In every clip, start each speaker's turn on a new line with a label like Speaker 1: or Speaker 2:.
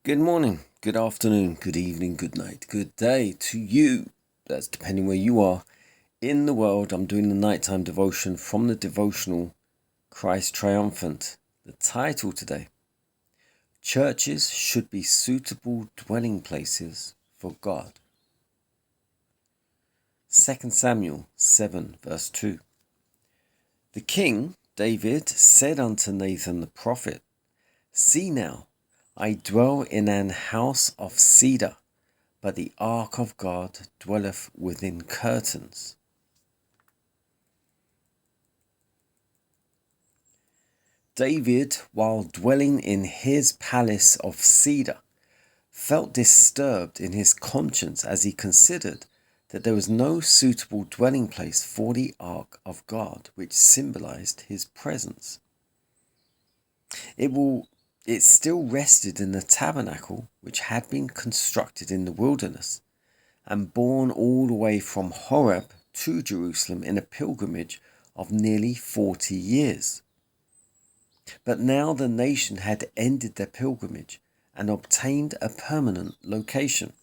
Speaker 1: Good morning, good afternoon, good evening, good night, good day to you. That's depending where you are in the world. I'm doing the nighttime devotion from the devotional Christ Triumphant. The title today: Churches should be suitable dwelling places for God. 2 Samuel 7 verse 2. The king, David, said unto Nathan the prophet, See now, I dwell in an house of cedar, but the ark of God dwelleth within curtains. David, while dwelling in his palace of cedar, felt disturbed in his conscience as he considered that there was no suitable dwelling place for the ark of God, which symbolized his presence. It still rested in the tabernacle which had been constructed in the wilderness and borne all the way from Horeb to Jerusalem in a pilgrimage of nearly 40 years. But now the nation had ended their pilgrimage and obtained a permanent location.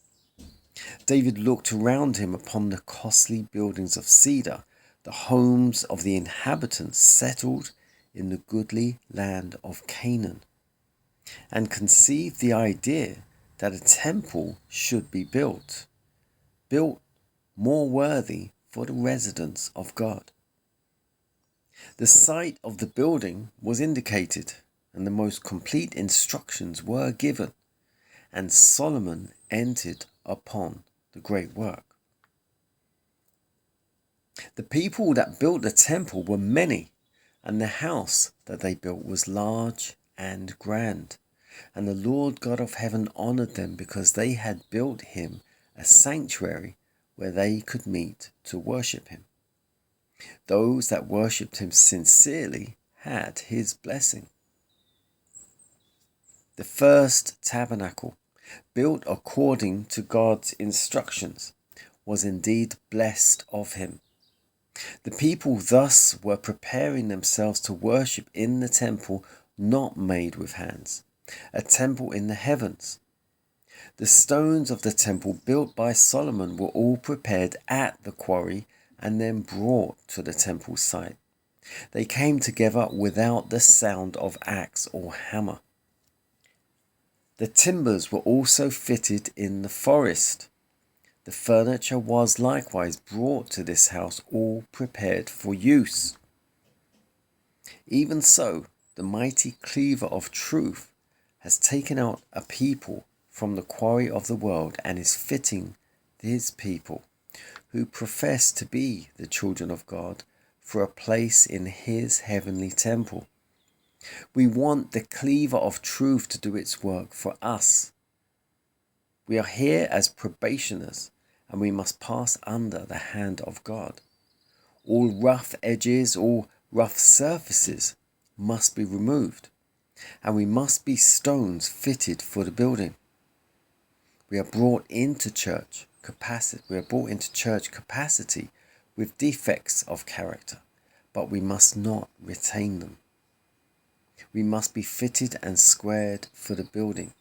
Speaker 1: David looked around him upon the costly buildings of cedar, the homes of the inhabitants settled in the goodly land of Canaan, and conceived the idea that a temple should be built more worthy for the residence of God. The site of the building was indicated, and the most complete instructions were given, and Solomon entered upon the great work. The people that built the temple were many, and the house that they built was large and grand. And the Lord God of heaven honored them because they had built him a sanctuary where they could meet to worship him. Those that worshipped him sincerely had his blessing. The first tabernacle, built according to God's instructions, was indeed blessed of him. The people thus were preparing themselves to worship in the temple not made with hands, a temple in the heavens. The stones of the temple built by Solomon were all prepared at the quarry and then brought to the temple site. They came together without the sound of axe or hammer. The timbers were also fitted in the forest. The furniture was likewise brought to this house, all prepared for use. Even so, the mighty cleaver of truth has taken out a people from the quarry of the world and is fitting his people, who profess to be the children of God, for a place in his heavenly temple. We want the cleaver of truth to do its work for us. We are here as probationers, and we must pass under the hand of God. All rough edges, all rough surfaces must be removed, and we must be stones fitted for the building. We are brought into church capacity. With defects of character, but we must not retain them. We must be fitted and squared for the building.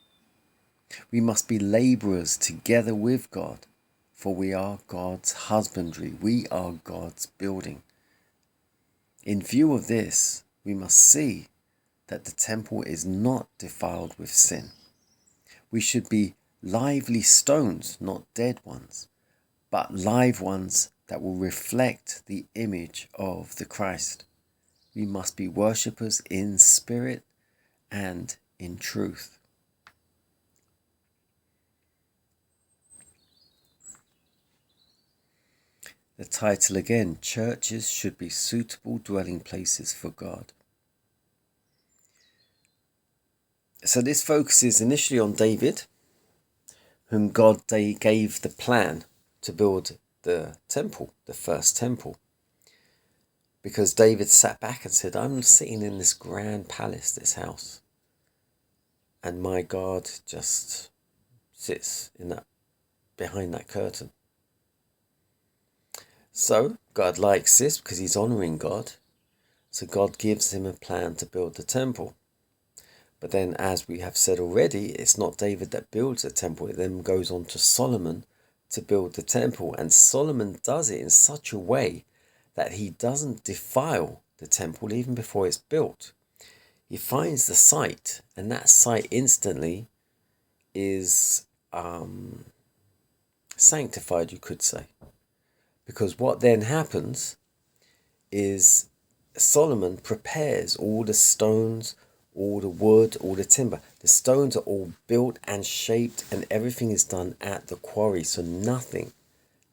Speaker 1: We must be labourers together with God, for we are God's husbandry. We are God's building. In view of this, we must see that the temple is not defiled with sin. We should be lively stones, not dead ones, but live ones that will reflect the image of the Christ. We must be worshippers in spirit and in truth. The title again: Churches should be suitable dwelling places for God. So this focuses initially on David, whom God gave the plan to build the temple, the first temple. Because David sat back and said, I'm sitting in this grand palace, this house, and my God just sits behind that curtain. So God likes this because he's honouring God. So God gives him a plan to build the temple. But then, as we have said already, it's not David that builds the temple. It then goes on to Solomon to build the temple. And Solomon does it in such a way that he doesn't defile the temple even before it's built. He finds the site, and that site instantly is sanctified, you could say. Because what then happens is Solomon prepares all the stones, all the wood, all the timber. The stones are all built and shaped, and everything is done at the quarry. So nothing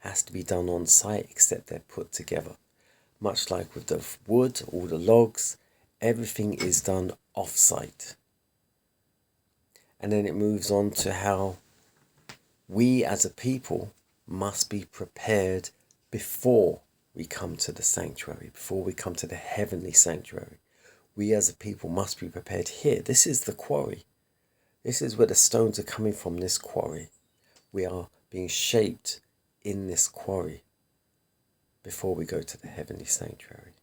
Speaker 1: has to be done on site except they're put together. Much like with the wood, all the logs, everything is done off site. And then it moves on to how we as a people must be prepared before we come to the sanctuary, before we come to the heavenly sanctuary. We as a people must be prepared here. This is the quarry. This is where the stones are coming from, this quarry. We are being shaped in this quarry before we go to the heavenly sanctuary.